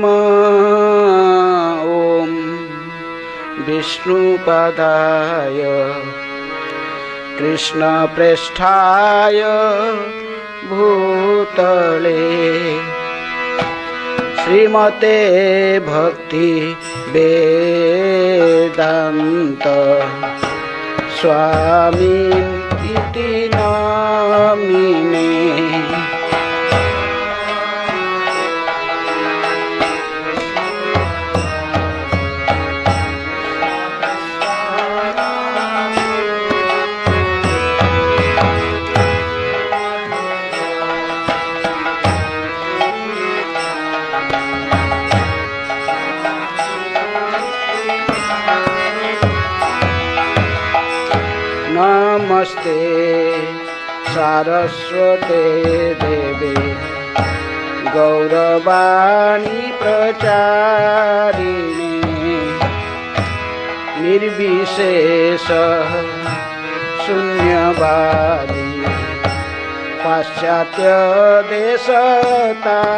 ॐ विष्णुपदाय कृष्णप्रेष्ठाय भूतले श्रीमते भक्ति वेदांत स्वामी इति नामिने। नमस्ते सारस्वते देवे गौरवाणी प्रचारिणे निर्विशेष शून्यवादी पाश्चात्य देशतारिणे।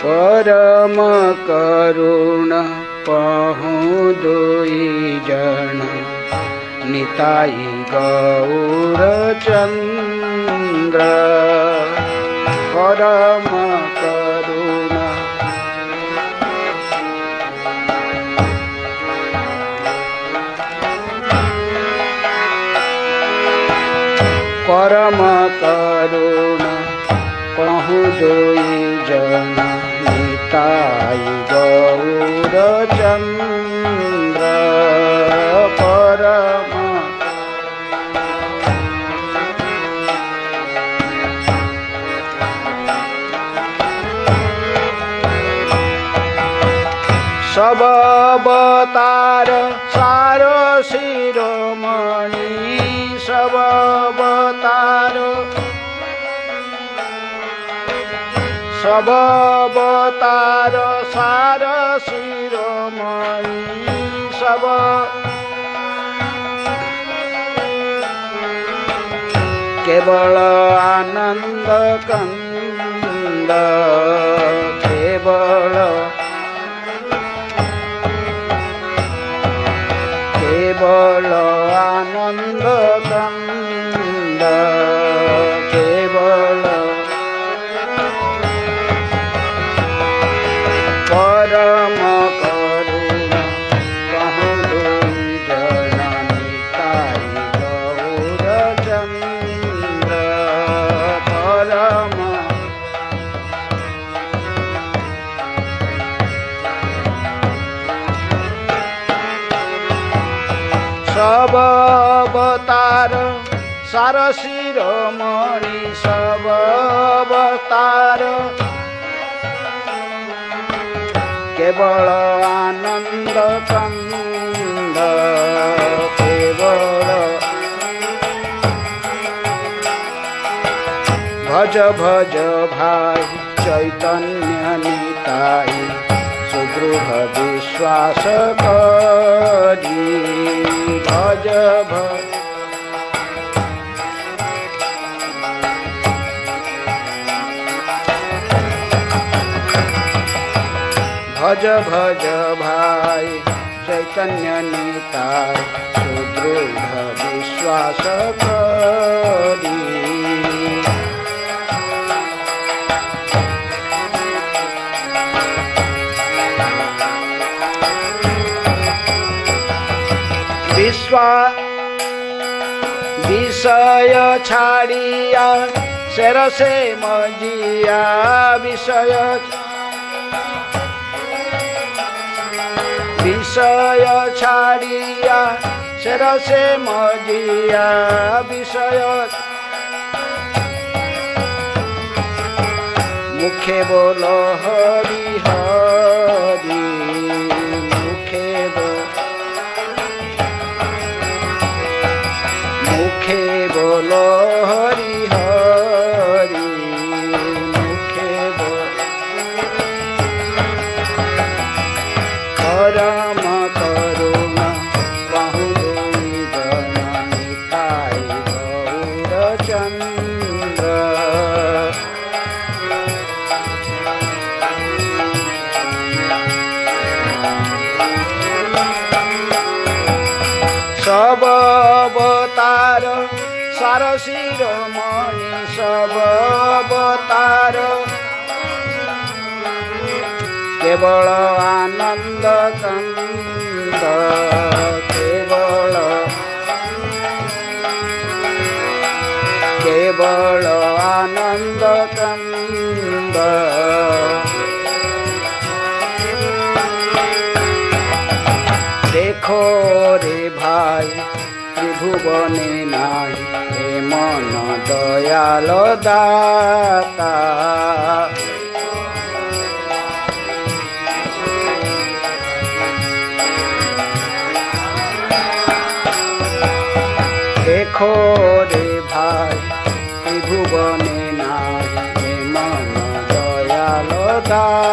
परम करुण पहु दुई जन निताई गौरचंद्र। परम करुण परम करुण पहु दुई जन निताई गौरचंद्र। परम सब अवतार सार शिरोमणि सब अवतार सब अवतार सार शिरोमणि सब केवल आनंद कंद केवल केवल आनंद कंद केवल परम करुण पहु दुई जन निताई गौरचंद्र। परम सब अवतार सार शिरोमणि सब अवतार केवल आनंद कंद केवल भज भज भाई चैतन्य निताई सुदृढ़ विश्वास करी भज भज भज भज भाई चैतन्य निताय सुदृढ़ विश्वास करी। विषय छाड़िया शेर से मजिया विषय विषय छाड़िया शेर से मजिया विषय मुखे बोलो हरि हरि ସାର ଶିରୋମଣି ସବ ଅବତାର କେବଳ ଆନନ୍ଦ କନ୍ଦ କେବଳ ଆନନ୍ଦ କନ୍ଦ দেখো রে ভাই ত্রিভুবনে নাই এ মন দয়াল দাতা দেখো রে ভাই ত্রিভুবনে নাই এ মন দয়াল দাতা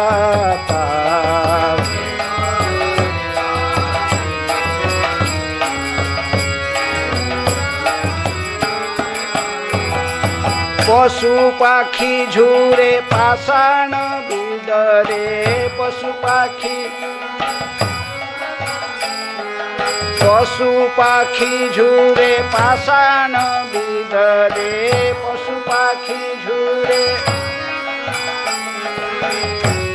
পশু পাখি ঝুরে পাষাণ বিদরে পশু পাখি ঝুরে পাষাণ বিদরে পশু পাখি ঝুরে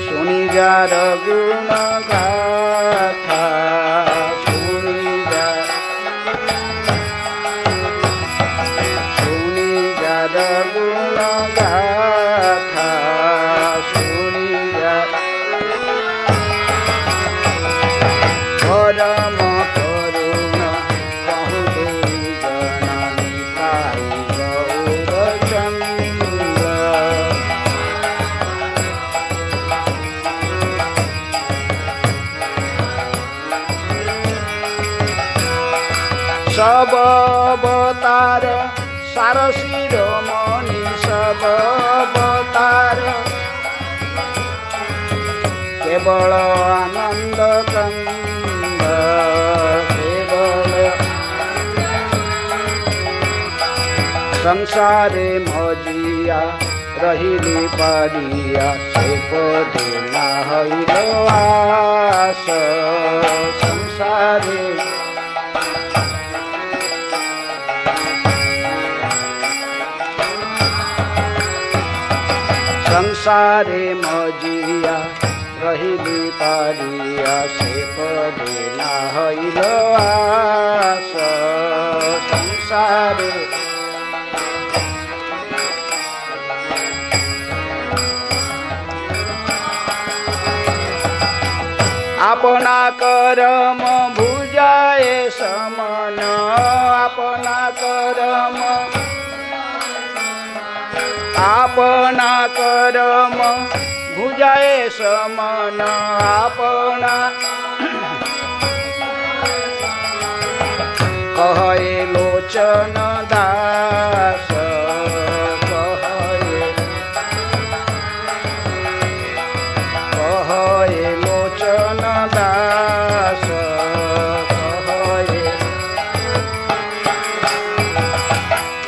শুনি যার গুণ গাথা গুণ গাথা শুনি যার পরম করুণ বহু জননী তাই গৌরচন্দ্র সব অবতার সার শিরোমণি সব অবতার কেবল আনন্দ কন্দ কেবল সংসারে মজিয়া রহিলি পারিয়া সে পদে না হইল আস সংসারে সংসারে মজিয়া রহিলি পারিয়া সে পদে না হইল আস সংসারে আপনা করম ভুজায় সমন আপনা করম আপনা করম ভুজায় সমন আপনা কহে লোচন দাস কহে লোচন দাস কহে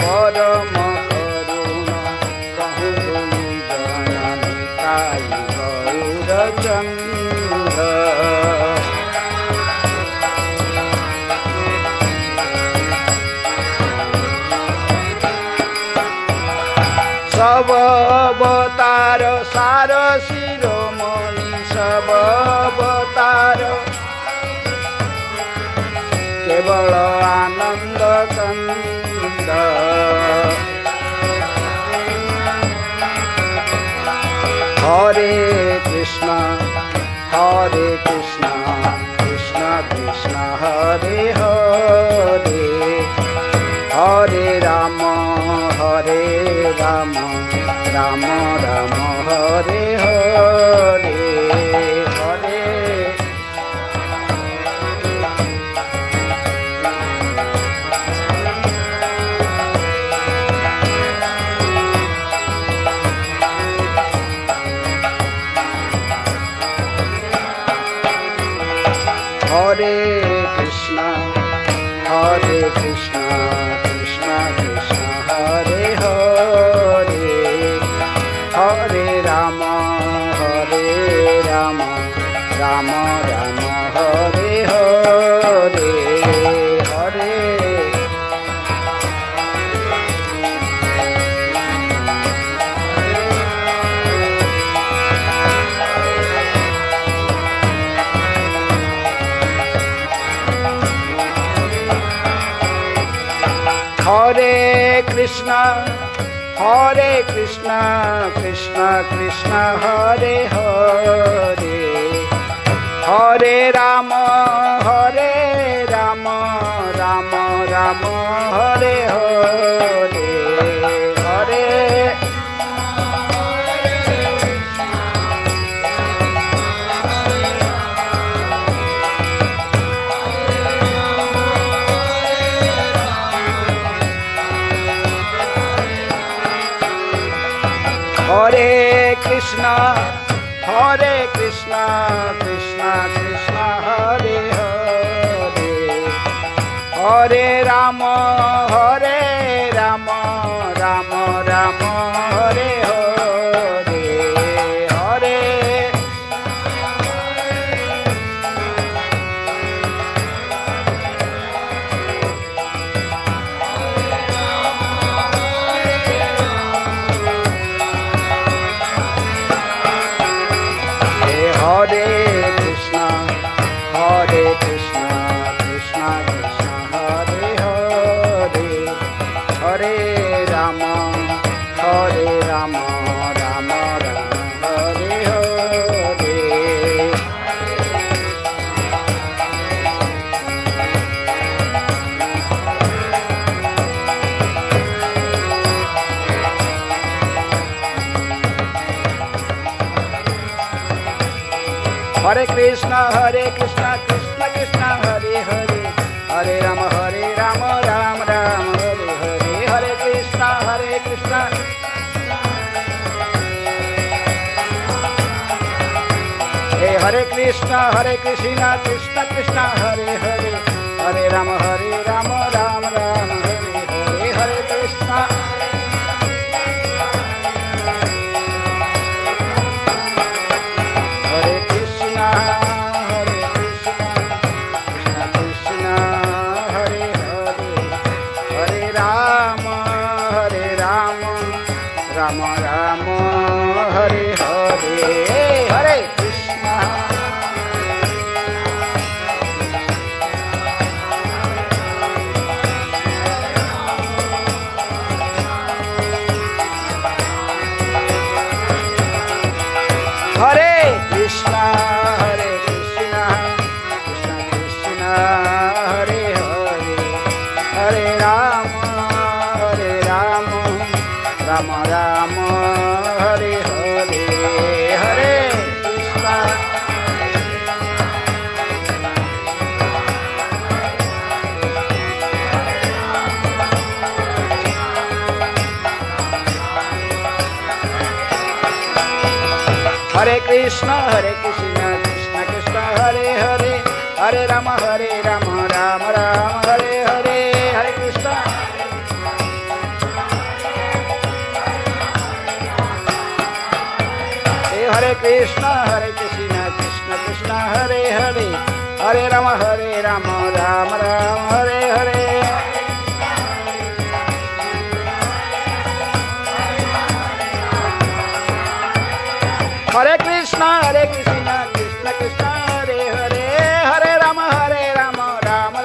পরম করুণ বহু জননী তাই গৌরচন্দ্র সব অবতার সার শিরোমণি সব অবতার কেবল আনন্দ কন্দ হরে Krishna Krishna Krishna Hare Hare Hare Ram Ram Ram Hare Hare Hare Hare Krishna Krishna Krishna Hare Hare Hare Ram Ram Ram Hare Hare Hare Hare Krishna, Krishna Krishna Hare Hare, Hare Rama, Rama Rama Hare Hare, Hare Hare Krishna, Krishna Krishna Hare Hare, Hare Rama, Rama Rama Hare Hare, Hare Hare Krishna, Krishna Krishna Hare Hare, Hare Rama, Rama Rama Hare Hare. Hare Krishna, Krishna Krishna Hare Hare, Hare Rama, Rama Rama Hare Hare, Hare Krishna, Hey Hare Krishna, Krishna Krishna Hare Hare, Hare Rama, Rama Rama Hare Hare, Hare Krishna. Rama Rama Hare Hare, Hare Krishna. Hare Krishna, Krishna Krishna Hare Hare, Hare Rama, Rama Rama Hare Hare, Hare Krishna. Hare Krishna, Krishna Krishna Hare Hare, Hare Rama, Rama Rama Hare Hare, Hare Krishna. Hare Krishna, Krishna Krishna Hare Hare, Hare Rama, Rama Rama Hare Hare. Hare Krishna, Krishna Krishna Hare Hare, Hare Rama, Rama Rama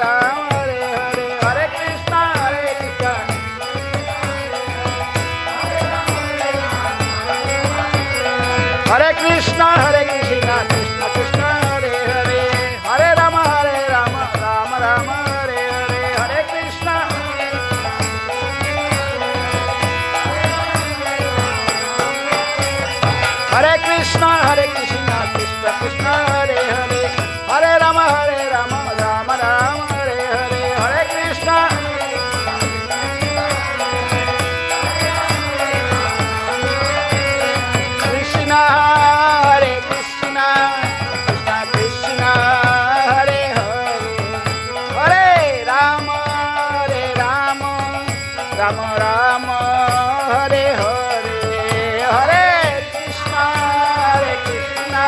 Hare Hare, Hare Krishna, Krishna. Hare Krishna, Krishna Krishna Hare Hare, Hare Rama, Rama Rama Hare Hare, Hare Krishna. Hare Krishna, Krishna Krishna Hare Hare, Hare Rama, Rama Rama Hare Hare, Hare Krishna. Krishna, Hare Krishna, Krishna Krishna Hare Hare, Hare Rama, Rama Rama Hare Hare, Hare Krishna, Krishna.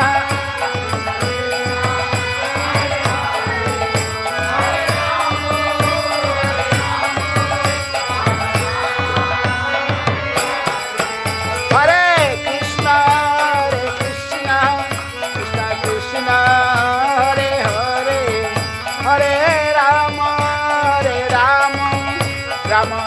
Hare Krishna, Krishna Krishna Hare Hare, Hare Rama, Rama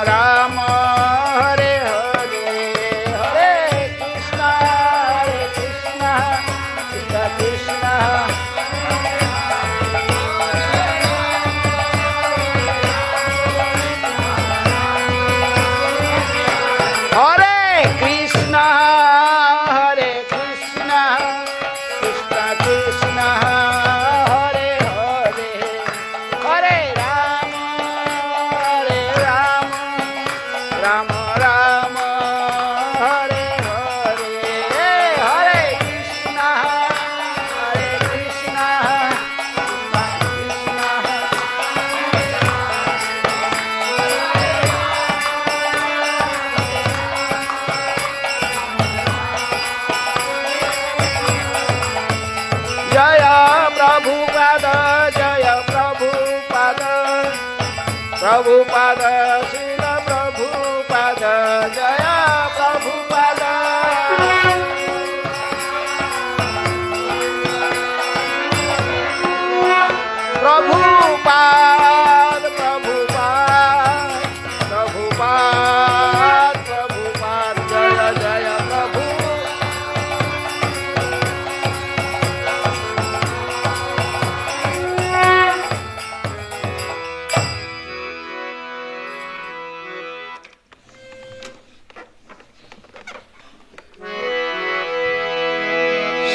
Prabhupada Srila Prabhupada जय प्रभुपाद प्रभुपाद प्रभुपाद प्रभुपाद प्रभुपाद जय जय प्रभु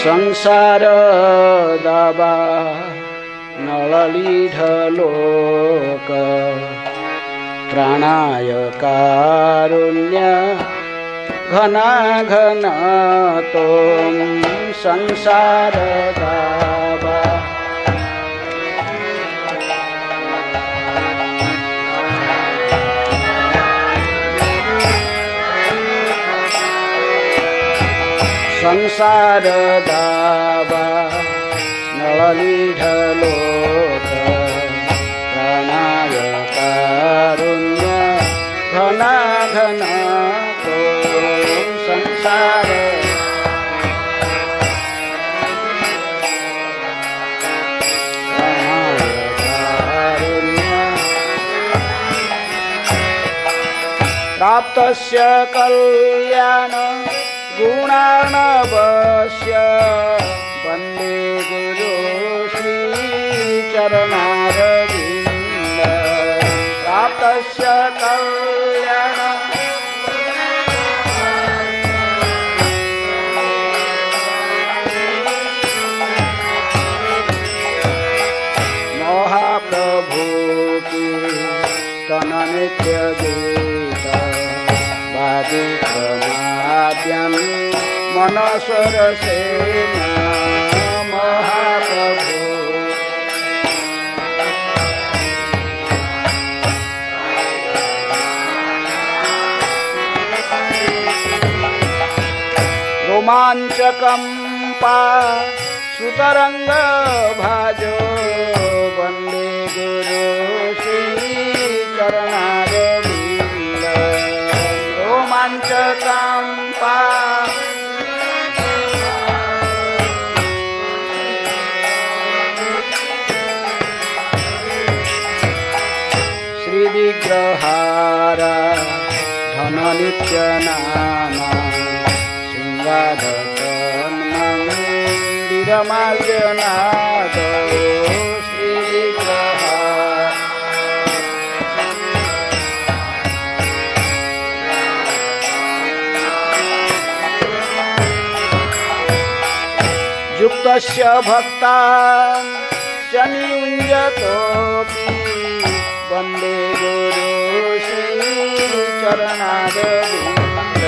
संसार दाबा नळलीढलोक प्राणाय कारुण्य घना घन तोम संसार दाबा संसार दाबा नळलीढलोक प्राणाय कारुण्य घना घन तो संसार प्राणाय कारुण्य प्राप्तस्य कल्याण गुणार्णवस्य वन्दे गुरु श्री चरणारविन्द प्राप्तस्य कल्याण महाप्रभु कीर्तन नित्य गीत वादिक्रमाद्यं मनस्वर सेना महाप्रभु रोमांचकंपा सुतरंग भाजो वंदे गुरु श्री चरणारविंद रोमांचकंपा श्री विग्रहारा धन नित्य नामा सिंहाधतन्मन्दिरमार्जनाद श्री विग्रहा युक्तस्य भक्तान् नियुञ्जतोऽपि वन्दे गुरु श्री चरणारविन्द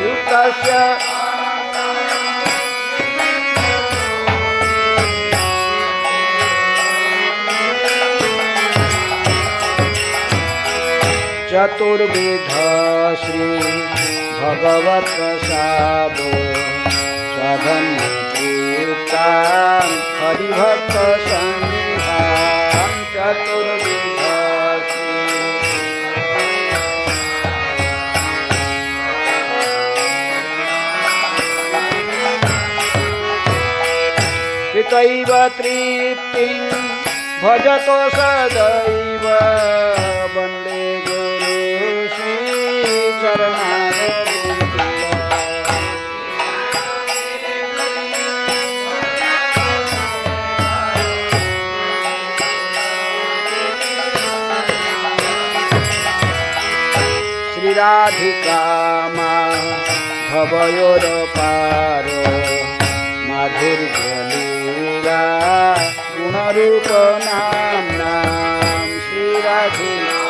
युक्तस्य चतुर्विध श्री भगवत प्रसादो स्वधन्य कीर्तन हरिभक्त संघान चतुर्विध कृतैव तृप्तिं भजतो सदैव वन्दे गुरु श्री चरणारविन्द श्रीराधिका माधवयोरपारो माधुर्यलीला गुणरूप नाम्नां श्रीराधिका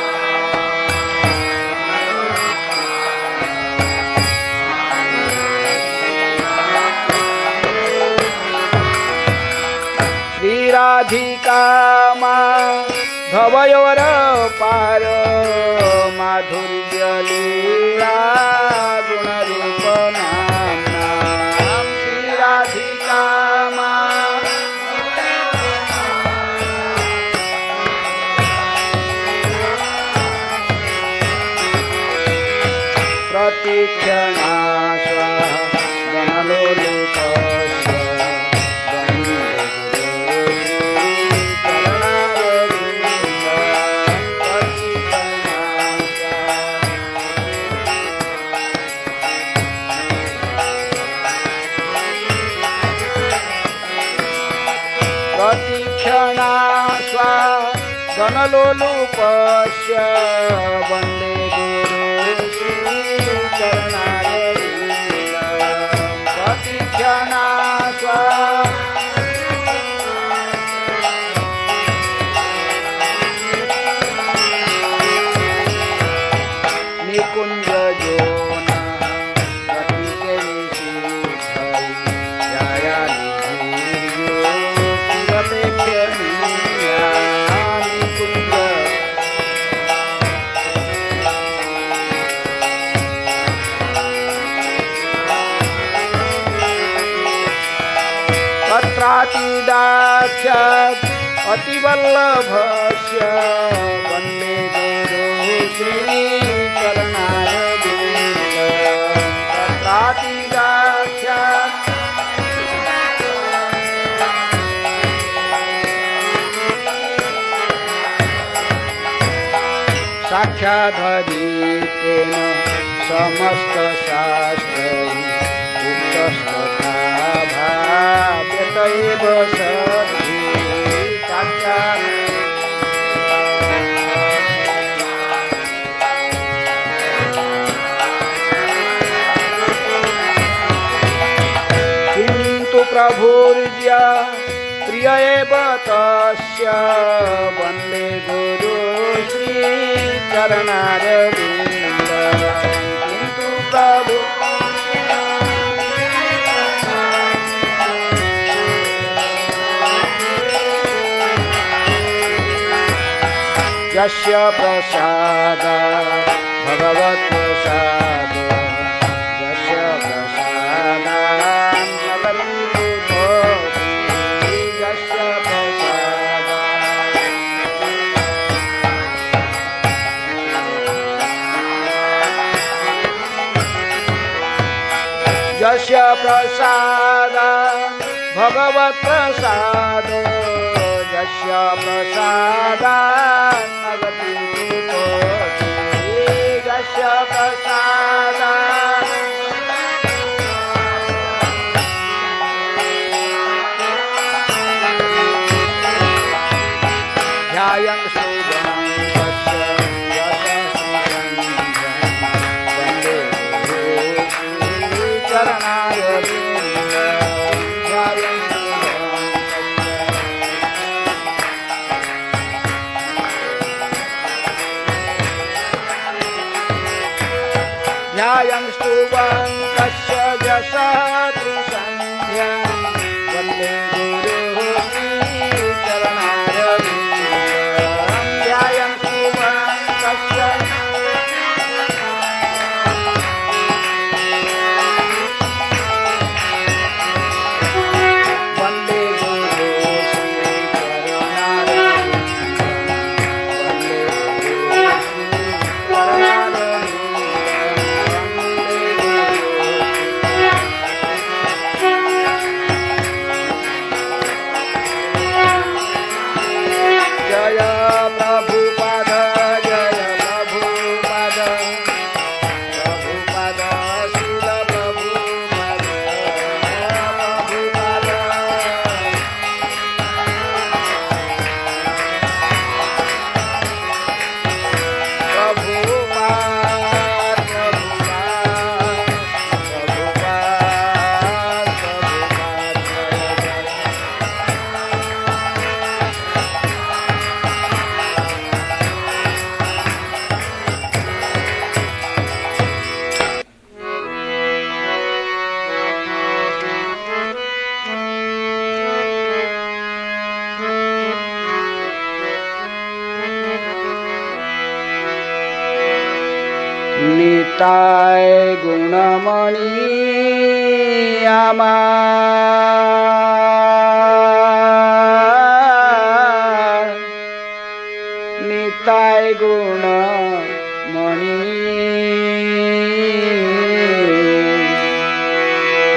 श्रीराधिका माधवयोरपार माधुर्यलीला गुणरूप नाम्नां श्रीराधिका प्रतीक्षणा स्वाहा गणलोलुपस्य प्रतीक्षणा स्वाहा गणलोलुपस्य वन्दे गुरु श्रीचरणारविन्दं प्रतीक्षणा स्वाहा निकुञ्ज जोना गतिके निषिद्धै जयानि धीर्यो शिवपेक्षणीया निकुञ्ज तत्रातिदाख्यात् अतिवल्लभस्य वन्दे गुरु श्रीचरणारविन्दं तत्रातिदाख्यात् साक्षादधीतेन समस्तशास्त्रैः उक्तस्तथा भाव्यत एव सद्भिः साक्षात् किन्तु प्रभुर्या प्रिय एव तस्य वन्दे गुरु श्रीचरणारविन्दं किन्तु प्रभु यस्य प्रसादात् भगवत्प्रसाद यस्य प्रसादात् नवनीभूतोऽपि यस्य प्रसादात् यस्य प्रसादात् भगवत्प्रसाद यस्य प्रसादात् नवनीभूतोऽपि यस्य प्रसादात् ध्यायं शुभं तस्य यशस्संसन्ध्यं वन्दे गुरु श्रीचरणारविन्दं ध्यायं ध्यायं स्तुवं तस्य यशस्संसन्ध्यं वन्दे गुरु श्रीचरणारविन्दं ध्यायं स्तुवं तस्य वन्दे गुरु श्रीचरणारविन्दं वन्दे गुरु जय प्रभुपाद जय प्रभुपाद प्रभुपाद शिल प्रभुपाद प्रभुपाद प्रभुपाद निताय गुणमणि আমার নিতাই গুণ মণি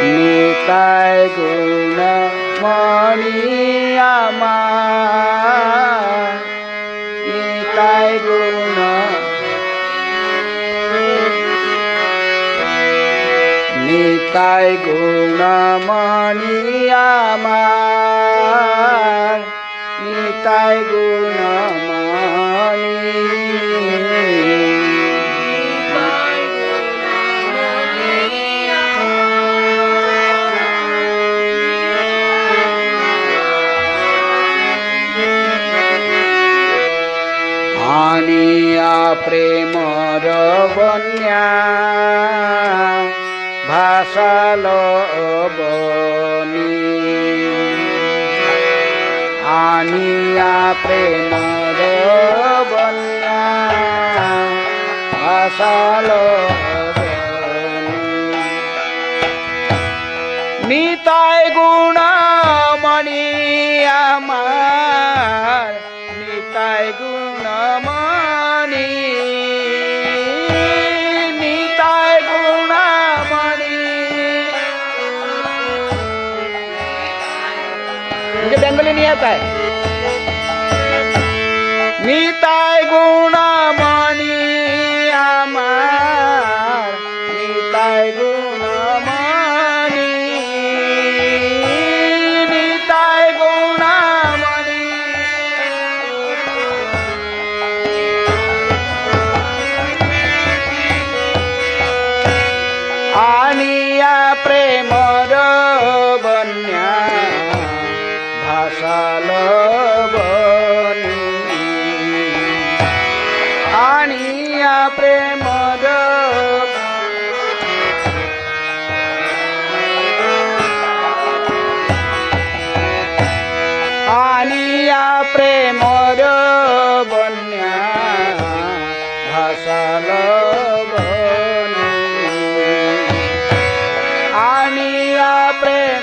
নিতাই গুণ মণি আমার নিতাই গুণ নিতাই গুণ মণি আমার নিতাই গুণ মণি আনিয়া প্রেমর বন্যা ভাসাল বনি আনিয়া প্রেমর বন্যা ভাসাল নিতাই গুণমণি আমার নিতাই গুণমণি নিতাই গুণমণি मुझे बेंगली नहीं आता है निताई गुणमणि আমার নিতাই গুণমণি নিতাই গুণমণি আনিয়া প্রেমর বন্যা ভাসাল বনি আনিয়া প্রেমর আনিয়া প্রেমর বন্যা ভাসাল বনি আনিয়া প্রেম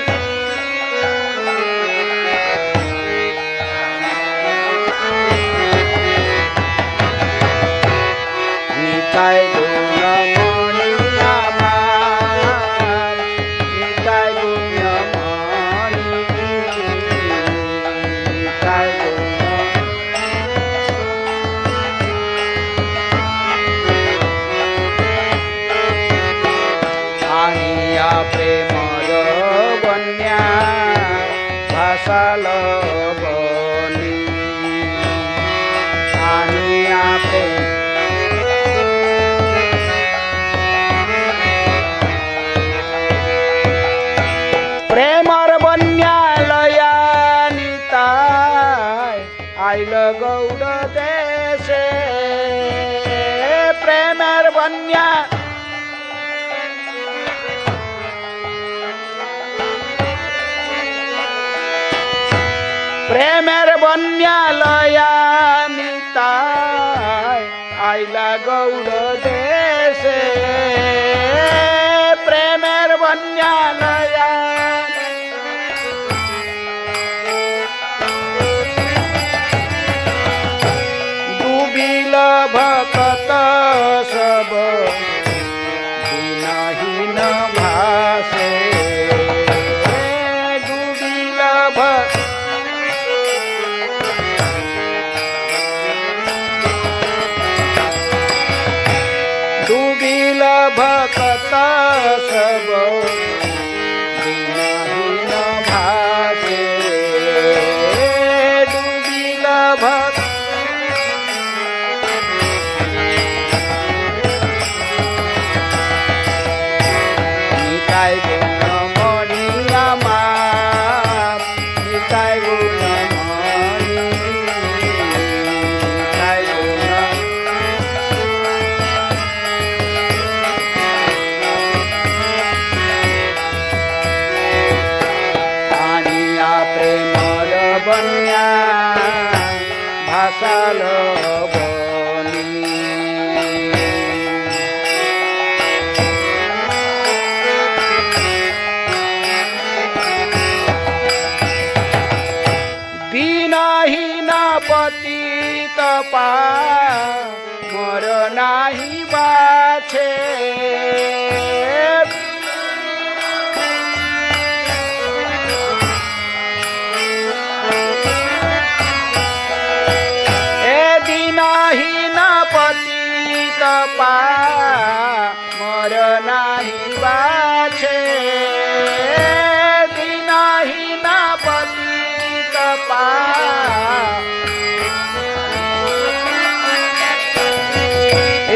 নিতাই গুণমণি আমার নিতাই গুণমণি নিতাই আনিয়া প্রেমর বন্যা ভাসাল বনি আনিয়া প্রেম প্রেমর বন্যা লয়া নিতাই আইল গৌড় দেশে প্রেমের বন্যা প্রেমের বন্যা লয়া নিতাই আইলা গৌড় দেশে প্রেমের বন্যা লয়া ডুবিল ভকত সব দিনহীন ভাসে ডুবিল ডুবিল ভকত সব দিনহীন ভাসে ডুবিল ভক্ত নিতাই গুণমণি আমার নিতাই গুণমণি নিতাই গুণ আনিয়া প্রেমর বন্যা ভাসাল বনি দিনহীন পতিত পা মর নাহি বাছে এ দিনহীন পতিত মোর নাহি বাছে দিনহীন পতিত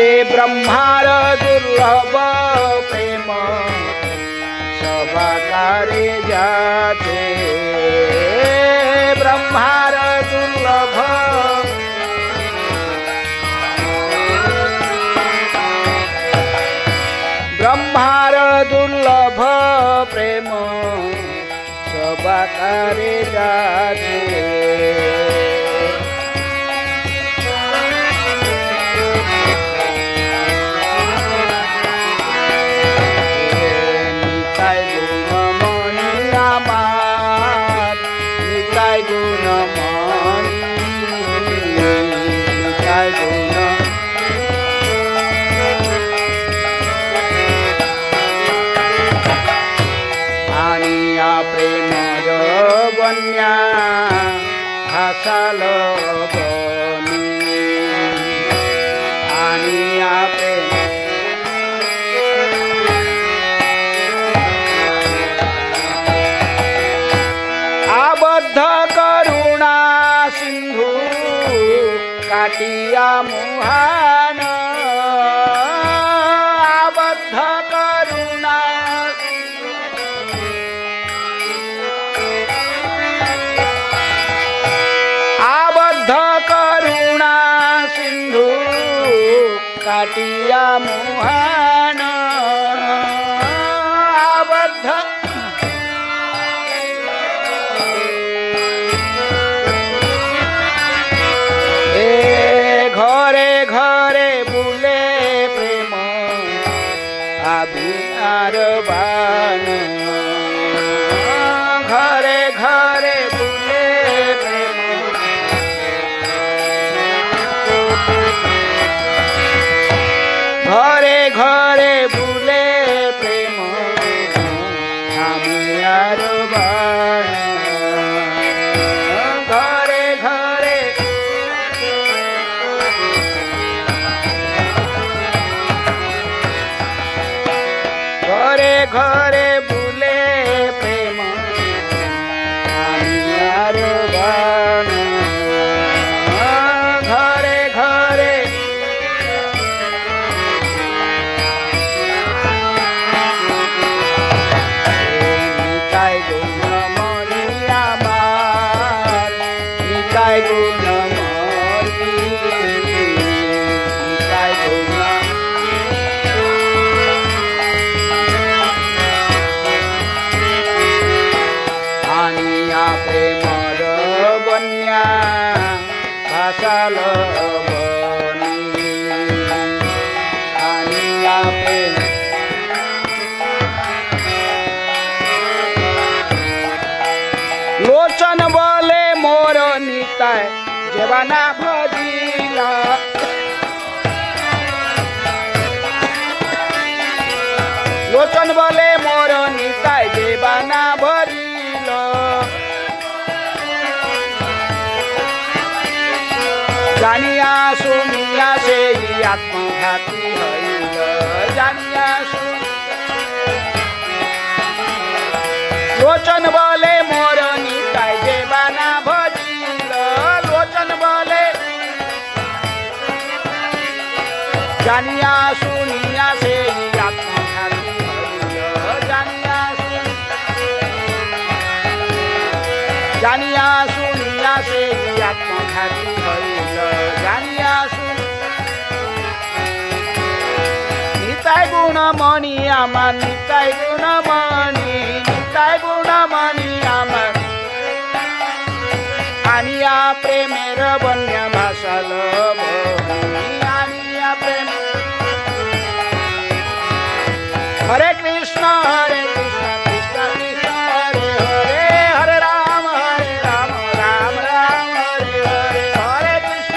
এ ব্রহ্মার দুর্লভ প্রেম সবাকারে যাতে ব্রহ্মার দুর্লভ ব্রহ্মার দুর্লভ প্রেম সবাকারে যাতে প্রেমর বন্যা ভাসাল বনি আনিয়া প্রেম আবদ্ধ করুণা সিন্ধু কাটিয়া মুহান আবদ্ধ করুণা আবদ্ধ করুণা সিন্ধু কাটিয়া মুহান আবদ্ধ ঘরে ঘরে বুলে প্রেম আবির বান ঘরে ঘরে বুলে প্রেম ঘরে ঘরে বুলে প্রেম আবির বান ঘরে ঘরে ঘরে ঘরে বুলে প্রেম আনিয়ার বান ঘরে ঘরে নিতাই গুণমণি আমার নিতাই গুণমণি নিতাই গুণ আনিয়া প্রেমর বন্যা ভাসাল বনি আনিয়া প্রেম লোচন বলে মোর নিতাই যেবানা ভজিলা লোচন বলে মোর নিতাই যেবানা ভরিল জানিয়া শুনিয়া সেই আত্মঘাতী হইল জানিয়া লোচন বলে মোর নিতাই যেবানা ভজিল লোচন বলে জানিয়া শুনিয়া সেই আত্মঘাতী হইল জানিয়া শুনিয়া সেই আত্মঘাতী হইল জানিয়া নিতাই গুণমণি আমার নিতাই গুণমণি নিতাই গুণমণি আমার আনিয়া প্রেমের বন্যা ভাসাল বনি আনিয়া প্রেম হরে কৃষ্ণ হরে কৃষ্ণ কৃষ্ণ কৃষ্ণ হরে হরে হরে রাম রাম রাম হরে হরে হরে কৃষ্ণ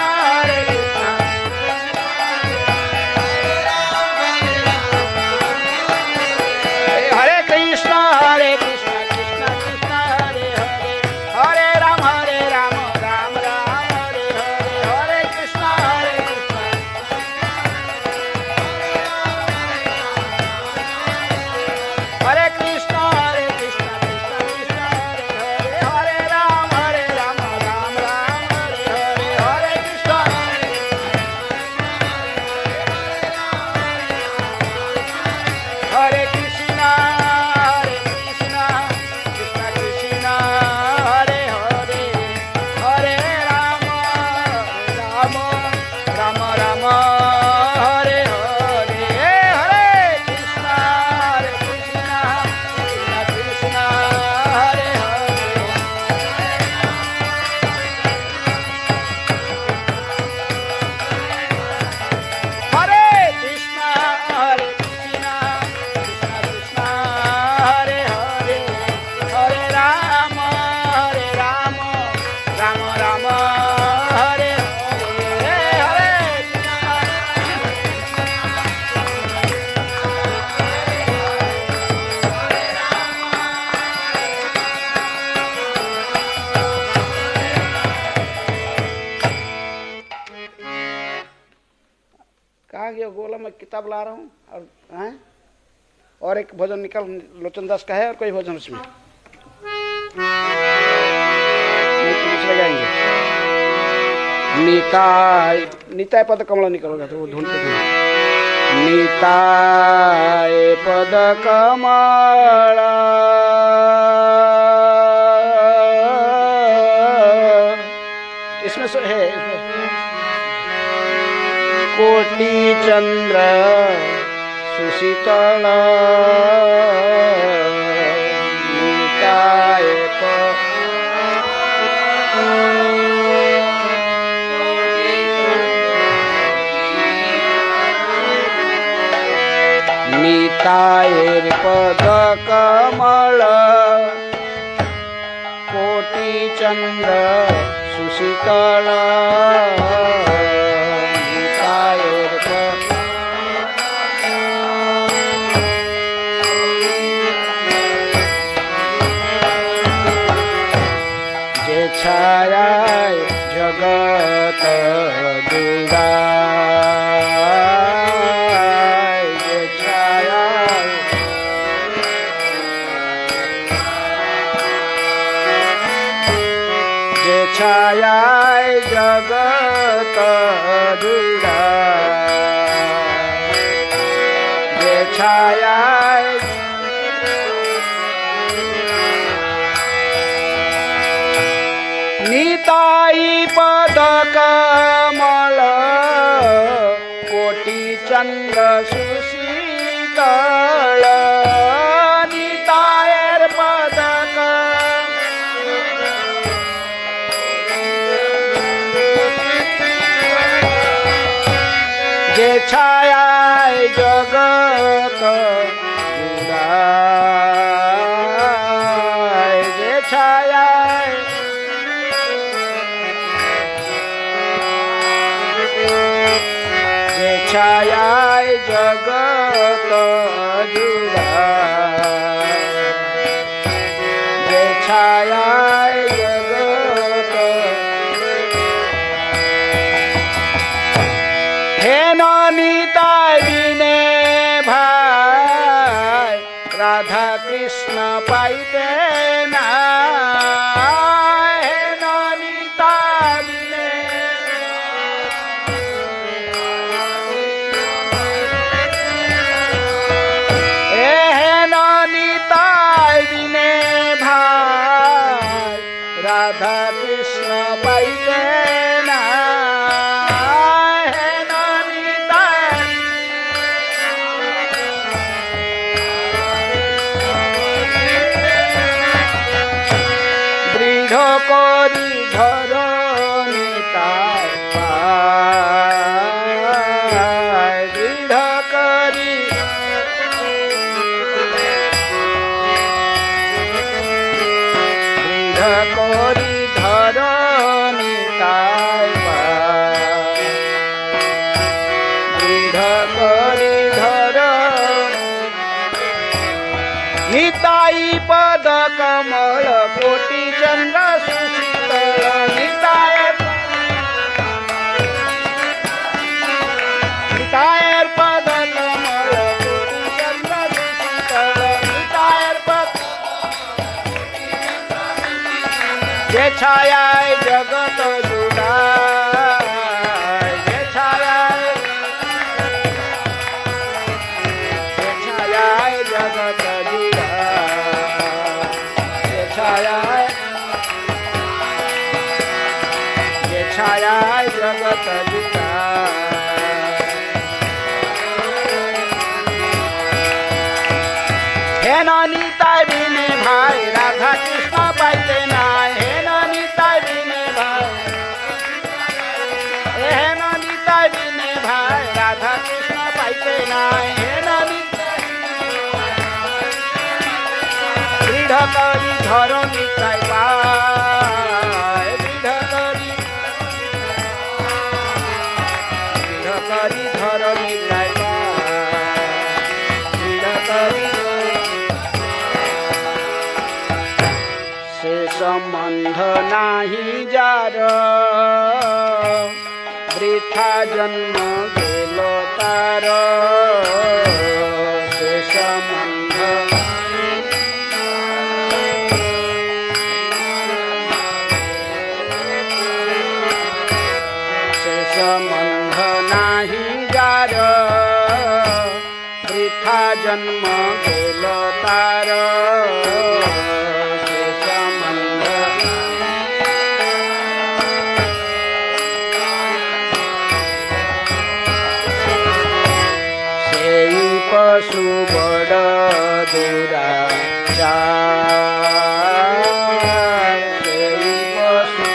कहाँ गया? बोला मैं किताब ला रहा हूँ। और एक भजन निकाल, लोचन दास का है और कोई भजन उसमें दूसरे गाएंगे। निताय निताय पद कमल निकलेगा तो वो ढूंढते थे। निताय पद कमल इसमें है कोटि चंद्र सुशीतल निताय नितायर पद कमल कोटि चंद्र सुशीतल नितायर जे छाया जगत दुरा छाया जगत दुरा जे छाया निताई पद कमल कोटि चंद्र सुशीतल नितायर पद जे छाया जगत जुड़ाय जे छाया जे छाया जगत जुड़ाय जे छाया निताय बिने भाई राधा कृष्ण पाइते ना निताय बिने निताय बिने भाई राधा कृष्ण पाइते ना করি ধর নিতাই পায় দৃঢ় করি ধর নিতাই পায় দৃঢ় করি ধর নিতাই পদ কমল কোটি চন্দ্র সুशीतल नितायर पद कमल कोटि चंद्र सुशीतल नितायर पद जे छाया जगत जुड़ाय जे छाया जगत जुड़ाय जे छाया छाया जगत हे निताय बिने भाई राधा कृष्ण पाइते ना हे निताय बिने भाई हे निताय बिने भाई राधा कृष्ण पाइते ना हे दृढ़ करी धर निताय पाय दृढ़ करी धर निताय से संबंध नाही जार वृथा जन्म गेलो তার শেষ মন্ধ শেষ মন্ধ নাহি যার বৃথা জন্ম গেল তার শেষ মন্ধ সেই পশু বড় দুরাচার সেই পশু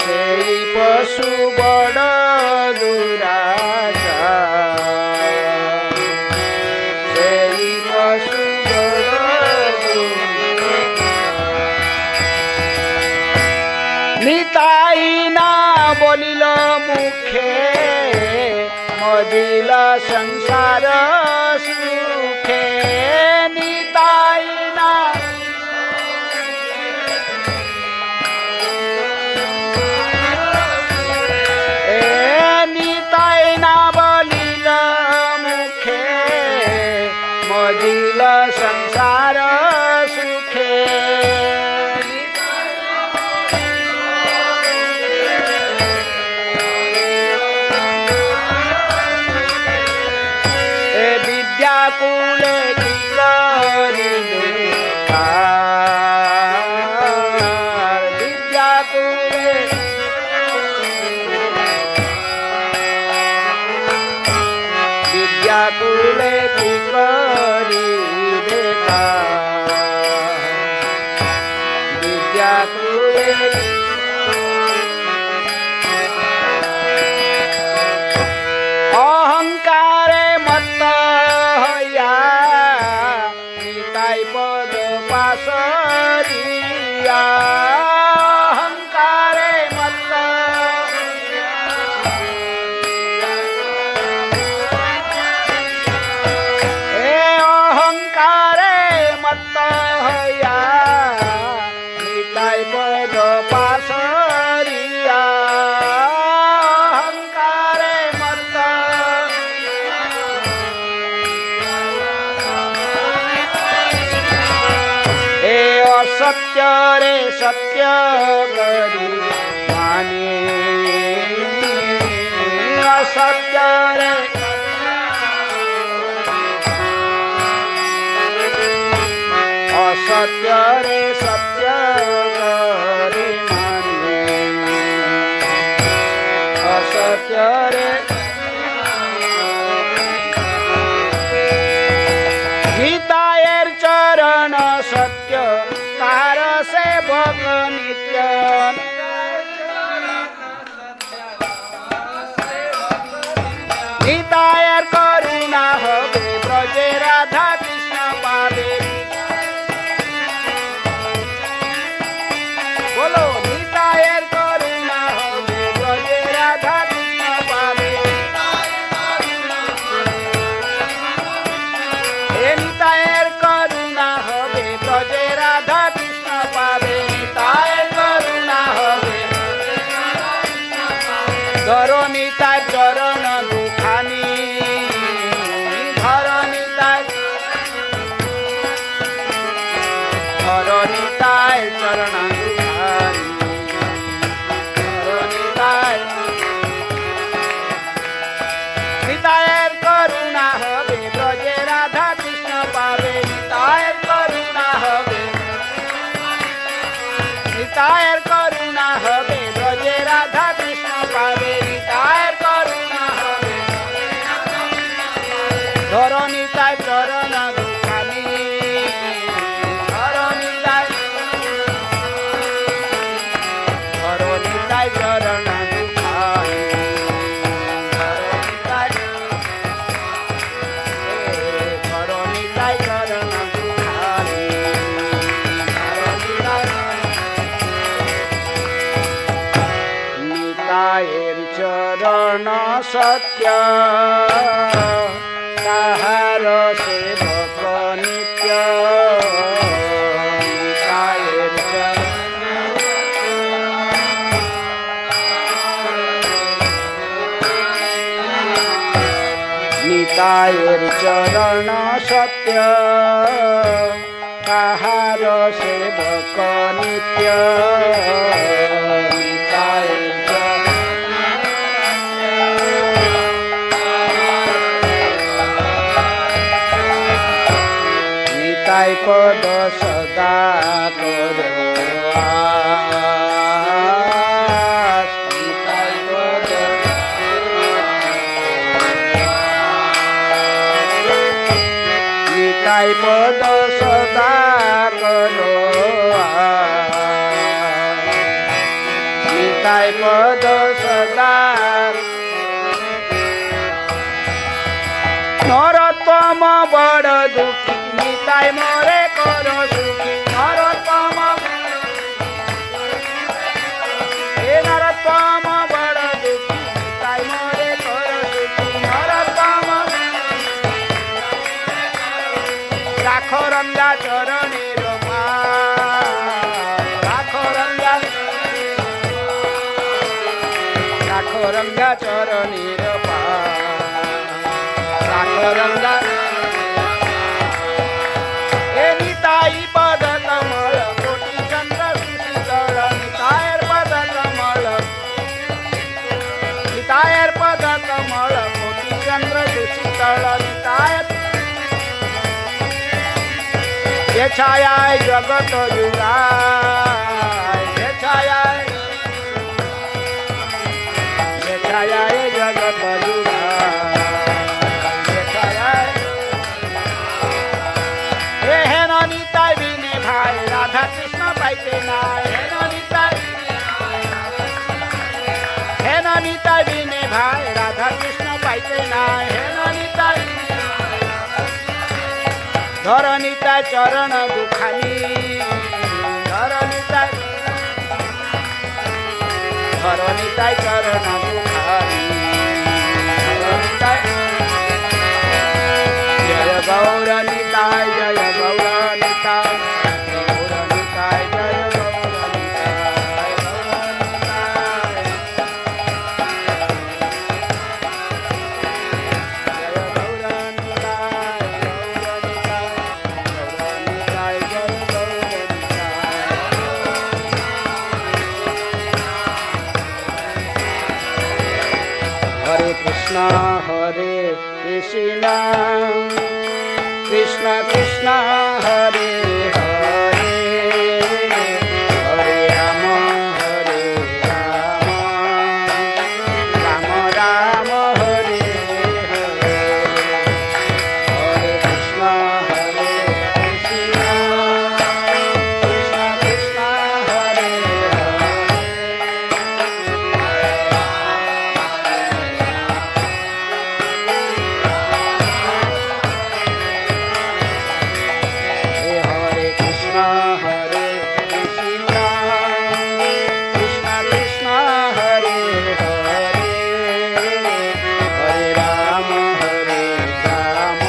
সেই পশু বড় দুরাচার সেই পশু বড় নিতাই না বলিল মুখে মজিল সংসার সুখে নিতাই না নিতাই না বলিল মুখে মজিল সংসার সুখে বিদ্যাকুলে কি করিবে তার বিদ্যাকুলে বিদ্যাকুলে কি করিবে তার বিদ্যাকুলে অহংকারে মত্ত হইয়া নিতাই পদ পাশরিয়া অহংকারে মত্ত এ অহংকারে মত্ত হইয়া নিতাই পদ পাশরিয়া অহংকারে মত্ত এ অসত্যরে সত্য করি মানে অসত্যরে অসত্যরে সত্য করি মানে অসত্যরে গীতায়ের চরণ সত্য তার সেবক নিত্য গীতায়ের করুণা হবে ব্রজে রাধা কৃষ্ণ পাবে বলো গীতায়ের করুণা হবে ব্রজে রাধা কৃষ্ণ পাবে নিতায়ের করুণা হবে ব্রজে রাধা কৃষ্ণ পাবে নিতায়ের করুণা হবে ধরো নিতাই চরণ দুখানি ধরো নিতাই চরণ দুখানি ধরো নিতাই নিতায়ের করুণা হবে ব্রজে রাধা কৃষ্ণ পাবে নিতায়ের করুণা হবে নিতায়ের করুণা হবে ব্রজে রাধা কৃষ্ণ পাবে নিতায়ের করুণা হবে ধরো নিতাই চরণ দুখানি ধরো নিতাই চরণ দুখানি ধরো নিতাই চরণ দুখানি নিতায়ের চরণ সত্য তাহার সেবক নিত্য নিতায়ের চরণ নিতায়ের চরণ সত্য তাহার সেবক নিত্য নিতায়ের নিতাই পদ সদা কর নিতাই পদ সদা করো নিতাই পদ সদা নরতম বড় দুঃখী নিতাই মরে কর সুখী নরতম নরতম বড় দুঃখী নিতাই মরে কর সুখী নরতম রাখো রঙ্গা চরণের রাখো রঙ্গা চরণের রাখো রঙ্গা এ নিতাই পদ কমল কোটি চন্দ্র সুশীতল নিতায়ের পদ কমল নিতায়ের পদ কমল কোটি চন্দ্র সুশীতল নিতায়ের ये छायाय जगत जुड़ाय ये छायाय जगत जुड़ाय ये छायाय हे ननिताय बिने भाई राधा कृष्ण पाइते नाय हे ननिताय बिने भाई राधा कृष्ण पाइते नाय हे ननिताय धरणीता चरण दुखानी धरणीता चरण दुखानी जय गौरनिताय जय गौरनिताय गौरनिताय जय हरे कृष्ण कृष्ण कृष्ण हरे हरे हरे राम राम राम हरे हरे हरे कृष्ण कृष्ण कृष्ण हरे हरे राम राम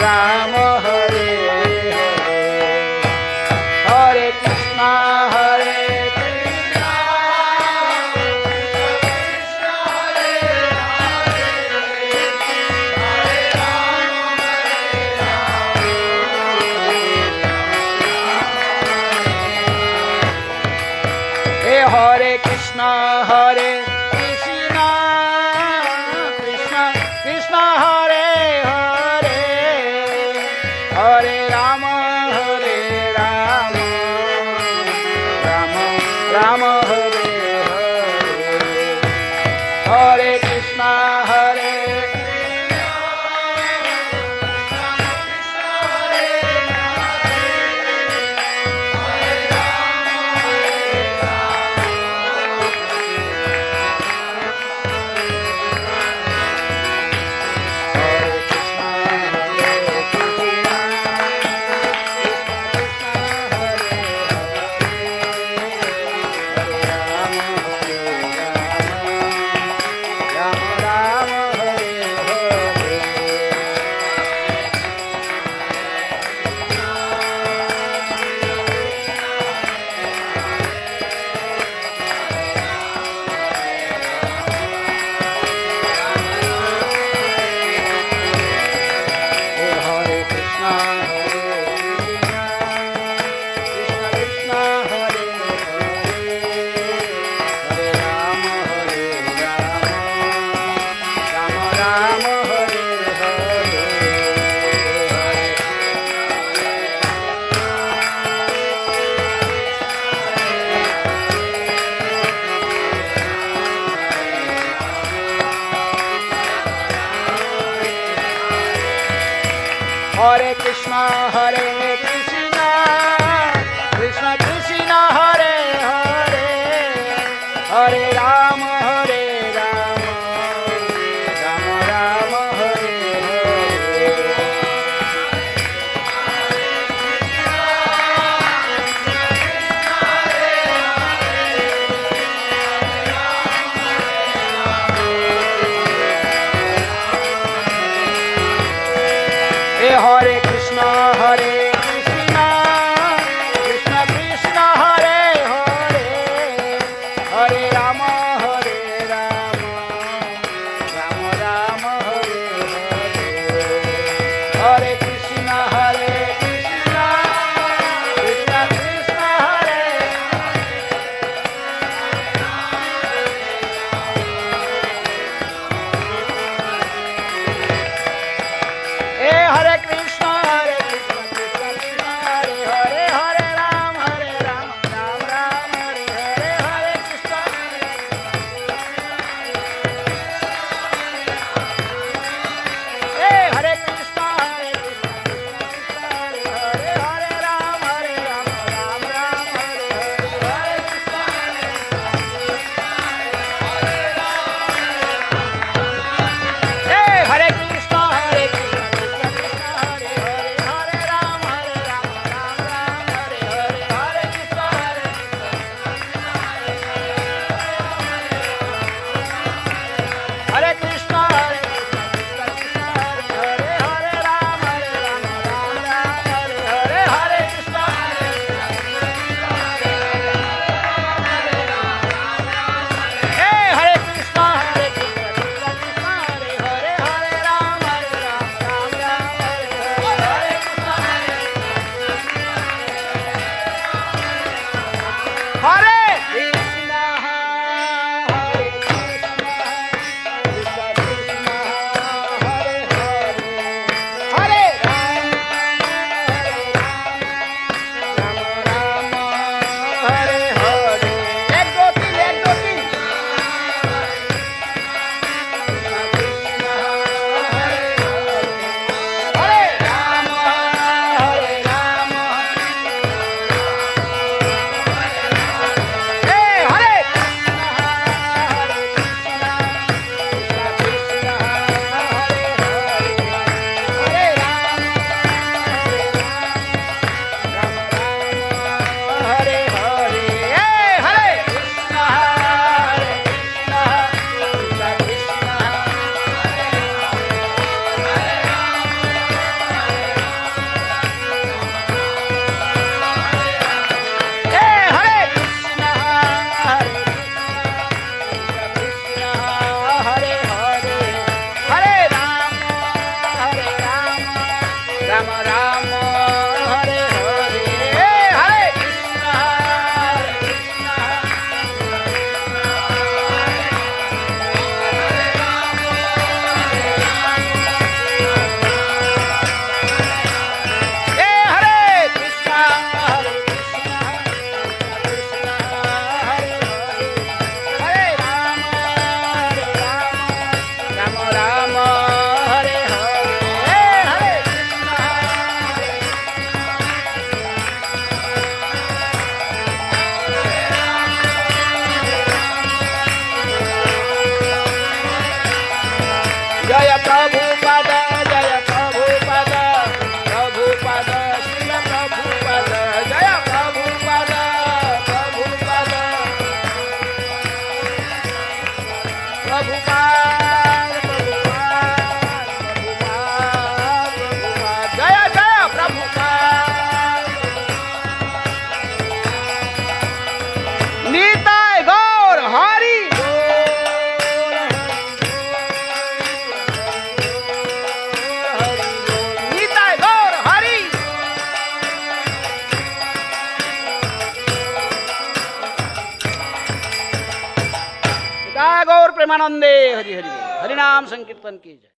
राम हरे हरे हरे कृष्ण हरे कृष्ण हरे कृष्ण कृष्ण कृष्ण हरे हरे हरे राम राम राम हरे हरे हरे कृष्ण हरे Hare Krishna, Hare Krishna, Krishna Krishna, Hare Hare, Hare Rama, Hare Rama, Rama Rama, Hare Hare Krishna, Hare Krishna, Krishna Krishna, Hare Hare, Hare Rama, Hare Rama, Rama Rama, Hare Hare, Hare Krishna, Hare Krishna, Krishna Krishna, Hare Hare Krishna, Hare Krishna, जय गौर प्रेमानंदे हरि हरि बोल। हरि नाम संकीर्तन की जय।